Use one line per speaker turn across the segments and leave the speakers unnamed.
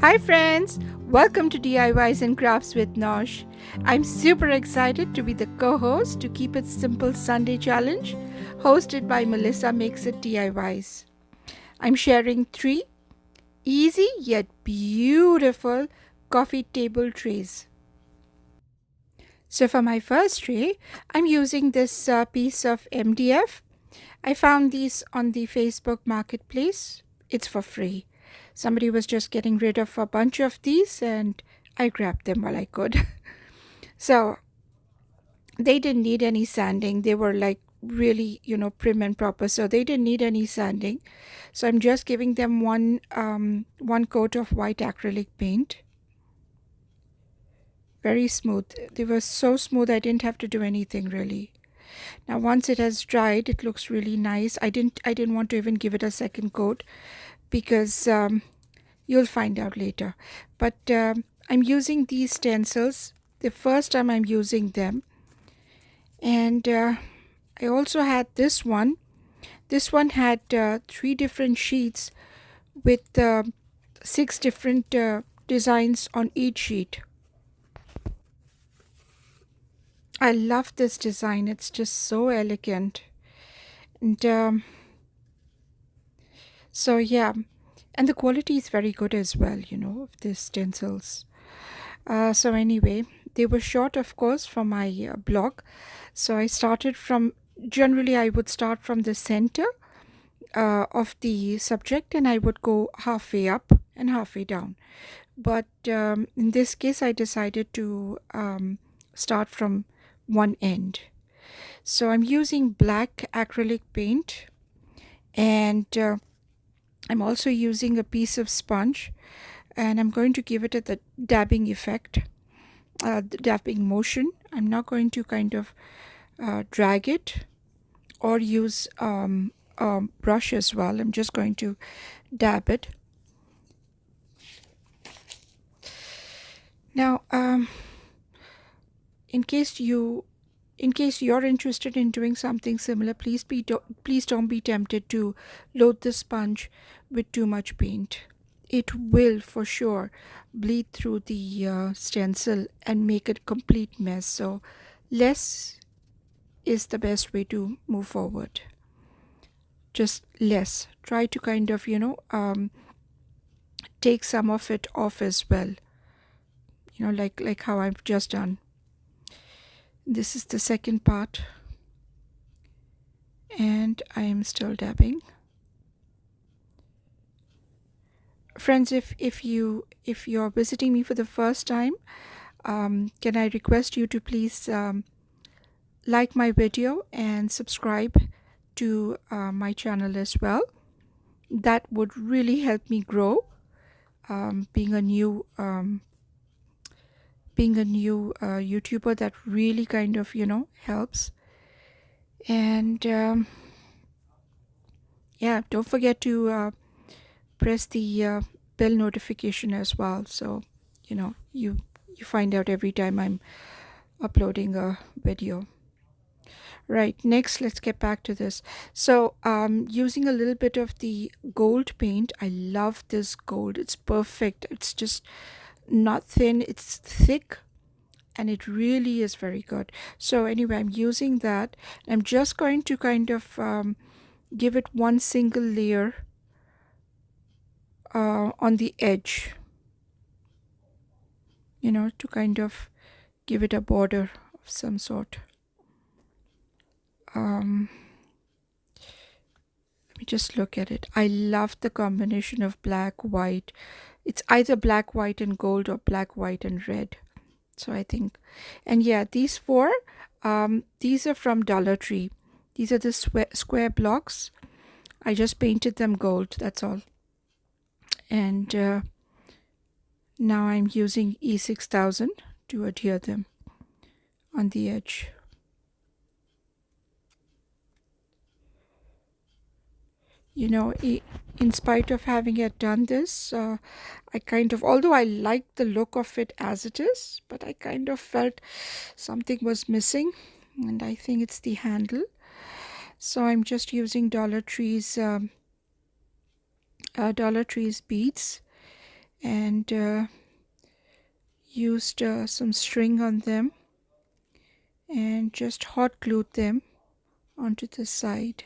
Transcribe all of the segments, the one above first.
Hi friends, welcome to DIYs and Crafts with Nosh. I'm super excited to be the co-host to Keep It Simple Sunday Challenge, hosted by Melissa Makes It DIYs. I'm sharing 3 easy yet beautiful coffee table trays. So for my first tray, I'm using this piece of MDF. I found these on the Facebook Marketplace. It's for free. Somebody was just getting rid of a bunch of these and I grabbed them while I could. So they didn't need any sanding. They were like really, prim and proper. So they didn't need any sanding. So I'm just giving them one coat of white acrylic paint. Very smooth. They were so smooth I didn't have to do anything really. Now once it has dried, it looks really nice. I didn't want to even give it a second coat because you'll find out later. But I'm using these stencils the first time I'm using them. And I also had this one. This one had 3 different sheets with 6 different designs on each sheet. I love this design. It's just so elegant. And so, yeah. And the quality is very good as well, of these stencils. So anyway, they were short, of course, for my blog. So I started from, generally I would start from the center of the subject and I would go halfway up and halfway down. But in this case, I decided to start from one end. So I'm using black acrylic paint and I'm also using a piece of sponge and I'm going to give it the dabbing effect, the dabbing motion. I'm not going to kind of drag it or use a brush as well. I'm just going to dab it. Now, in case you're interested in doing something similar, please don't be tempted to load the sponge with too much paint. It will for sure bleed through the stencil and make a complete mess. So less is the best way to move forward. Just less. Try to kind of take some of it off as well. Like how I've just done. This is the second part, and I am still dabbing. Friends, if you're visiting me for the first time, can I request you to please like my video and subscribe to my channel as well. That would really help me grow. Being a new YouTuber, that really kind of helps. And yeah, don't forget to press the bell notification as well, so you find out every time I'm uploading a video. Right, next let's get back to this. So using a little bit of the gold paint. I love this gold. It's perfect. It's just not thin, it's thick, and it really is very good. So anyway, I'm using that. I'm just going to kind of give it one single layer on the edge, to kind of give it a border of some sort. Let me just look at it. I love the combination of black, white. It's either black, white, and gold or black, white, and red. So I think, and yeah, these 4, these are from Dollar Tree. These are the square blocks. I just painted them gold, that's all. And now I'm using E6000 to adhere them on the edge. In spite of having yet done this, I kind of, although I like the look of it as it is, but I kind of felt something was missing, and I think it's the handle. So I'm just using Dollar Tree's beads, and used some string on them and just hot glued them onto the side.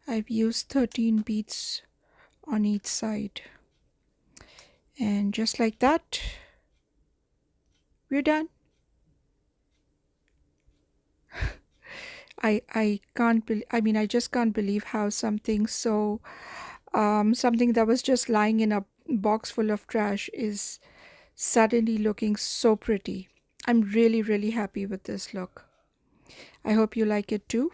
I've used 13 beads on each side, and just like that, we're done. I can't I mean, I just can't believe how something that was just lying in a box full of trash is suddenly looking so pretty. I'm really, really happy with this look. I hope you like it too.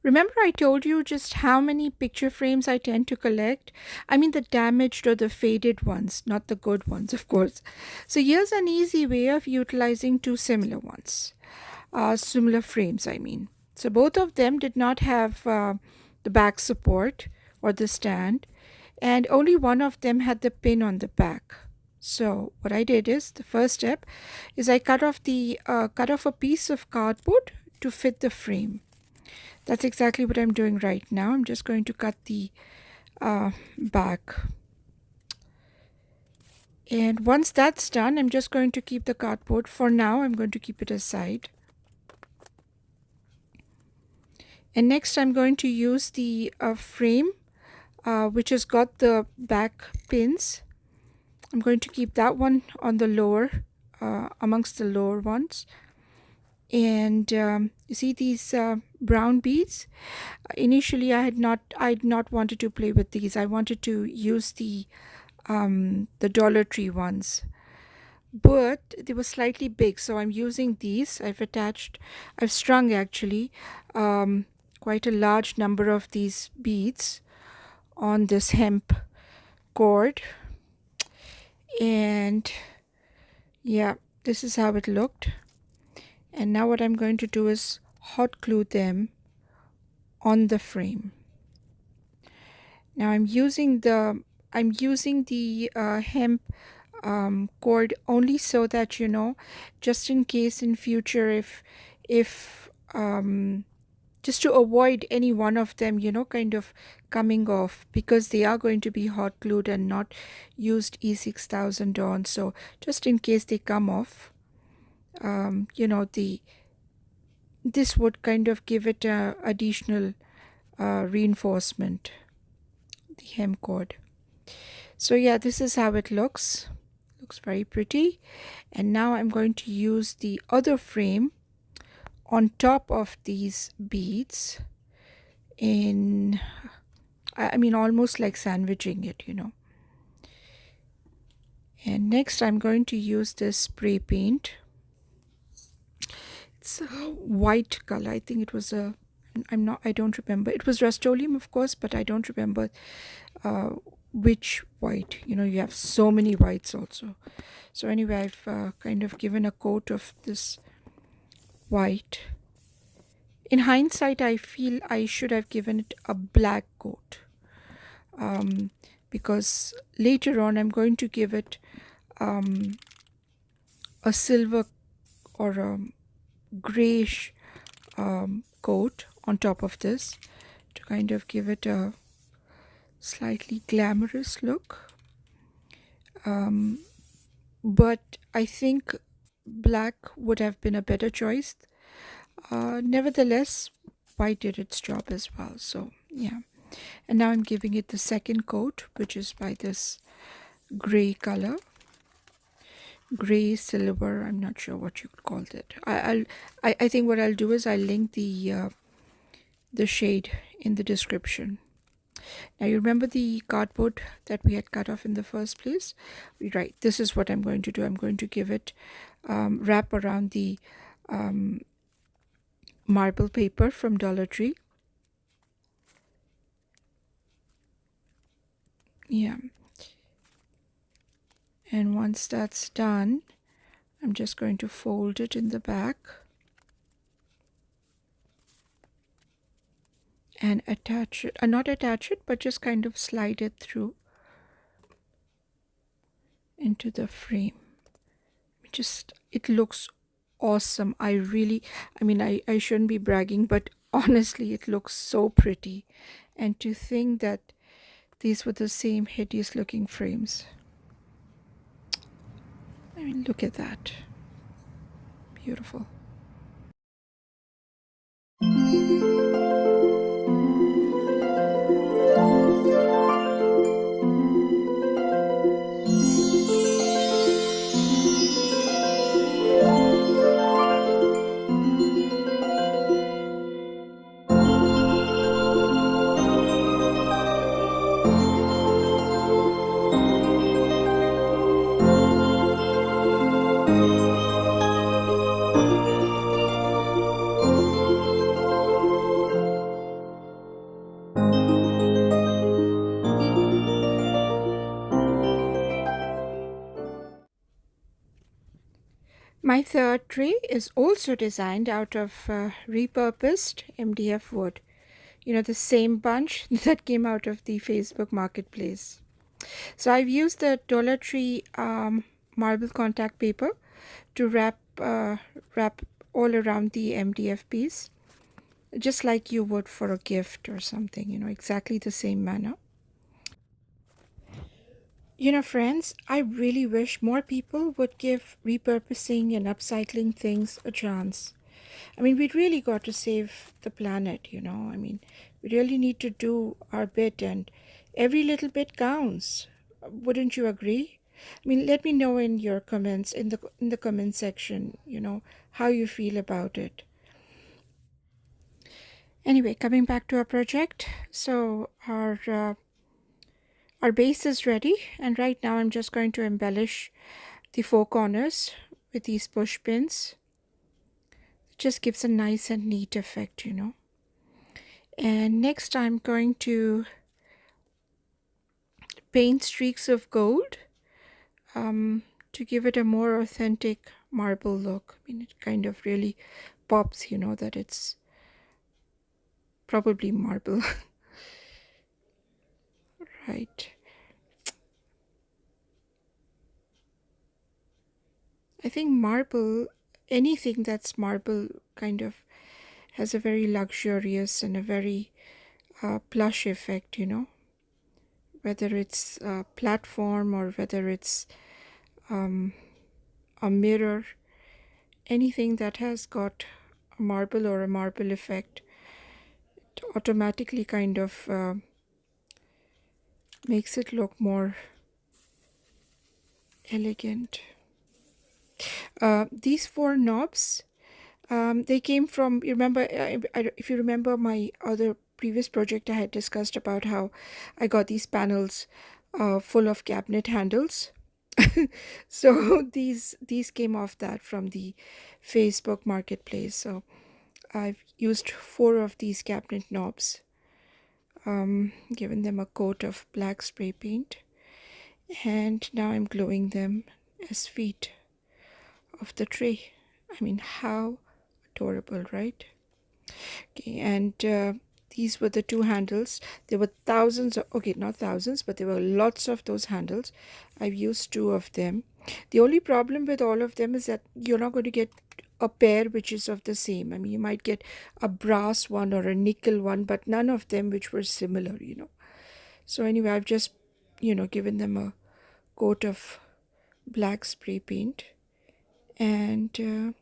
Remember, I told you just how many picture frames I tend to collect? I mean, the damaged or the faded ones, not the good ones, of course. So, here's an easy way of utilizing two similar ones, similar frames, I mean. So, both of them did not have the back support or the stand, and only one of them had the pin on the back. So, what I did is the first step is I cut off a piece of cardboard to fit the frame. That's exactly what I'm doing right now. I'm just going to cut the back. And once that's done, I'm just going to keep the cardboard. For now, I'm going to keep it aside. And next, I'm going to use the frame, which has got the back pins. I'm going to keep that one on the lower, amongst the lower ones. And you see these brown beads? Initially, I'd not wanted to play with these. I wanted to use the Dollar Tree ones, but they were slightly big, so I'm using these. I've strung actually quite a large number of these beads on this hemp cord, and yeah, this is how it looked. And now what I'm going to do is hot glue them on the frame. Now I'm using the hemp cord only so that just in case in future, if just to avoid any one of them kind of coming off, because they are going to be hot glued and not used E6000 on. So just in case they come off, the this would kind of give it a additional reinforcement, the hem cord. So yeah, this is how it looks very pretty. And now I'm going to use the other frame on top of these beads in, I mean, almost like sandwiching it. And next I'm going to use this spray paint. It's a white color. I think it was I don't remember. It was Rust-Oleum, of course, but I don't remember uh, which white. You have so many whites also. So anyway, I've kind of given a coat of this white. In hindsight, I feel I should have given it a black coat, because later on I'm going to give it a silver or a grayish coat on top of this to kind of give it a slightly glamorous look. But I think black would have been a better choice. Nevertheless, white did its job as well. So, yeah. And now I'm giving it the second coat, which is by this gray color. Gray, silver, I'm not sure what you could call it. I think what I'll do is I'll link the shade in the description. Now you remember the cardboard that we had cut off in the first place? Right, this is what I'm going to do. I'm going to give it wrap around the marble paper from Dollar Tree. Yeah. And once that's done, I'm just going to fold it in the back and attach it, not attach it, but just kind of slide it through into the frame. Just, it looks awesome. I mean, I shouldn't be bragging, but honestly, it looks so pretty. And to think that these were the same hideous looking frames. I mean, look at that. Beautiful. My third tray is also designed out of repurposed MDF wood. You know, the same bunch that came out of the Facebook marketplace. So I've used the Dollar Tree marble contact paper to wrap all around the MDF piece, just like you would for a gift or something, you know, exactly the same manner. You know, friends, I really wish more people would give repurposing and upcycling things a chance. I mean, we really got to save the planet, you know. I mean, we really need to do our bit, and every little bit counts. Wouldn't you agree? I mean, let me know in your comments, in the comment section, you know, how you feel about it. Anyway, coming back to our project. So our base is ready, and right now I'm just going to embellish the four corners with these push pins. It just gives a nice and neat effect, you know. And next I'm going to paint streaks of gold to give it a more authentic marble look. I mean, it kind of really pops, you know, that it's probably marble. Right. I think marble, anything that's marble, kind of has a very luxurious and a very plush effect, you know, whether it's a platform or whether it's a mirror, anything that has got a marble or a marble effect, it automatically kind of makes it look more elegant. These four knobs, they came from, you remember, if you remember my other previous project, I had discussed about how I got these panels full of cabinet handles. So these came off that from the Facebook marketplace. So I've used four of these cabinet knobs, given them a coat of black spray paint, and now I'm gluing them as feet of the tray. I mean, how adorable, right? Okay, and these were the two handles. There were thousands of, okay, not thousands, but there were lots of those handles. I've used two of them. The only problem with all of them is that you're not going to get a pair which is of the same. I mean, you might get a brass one or a nickel one, but none of them which were similar, you know. So anyway, I've just, you know, given them a coat of black spray paint, and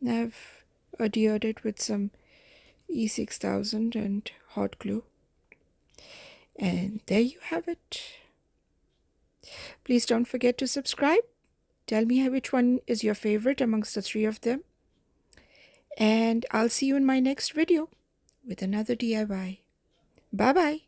I've adhered it with some E6000 and hot glue. And there you have it. Please don't forget to subscribe. Tell me which one is your favorite amongst the three of them. And I'll see you in my next video with another DIY. Bye bye.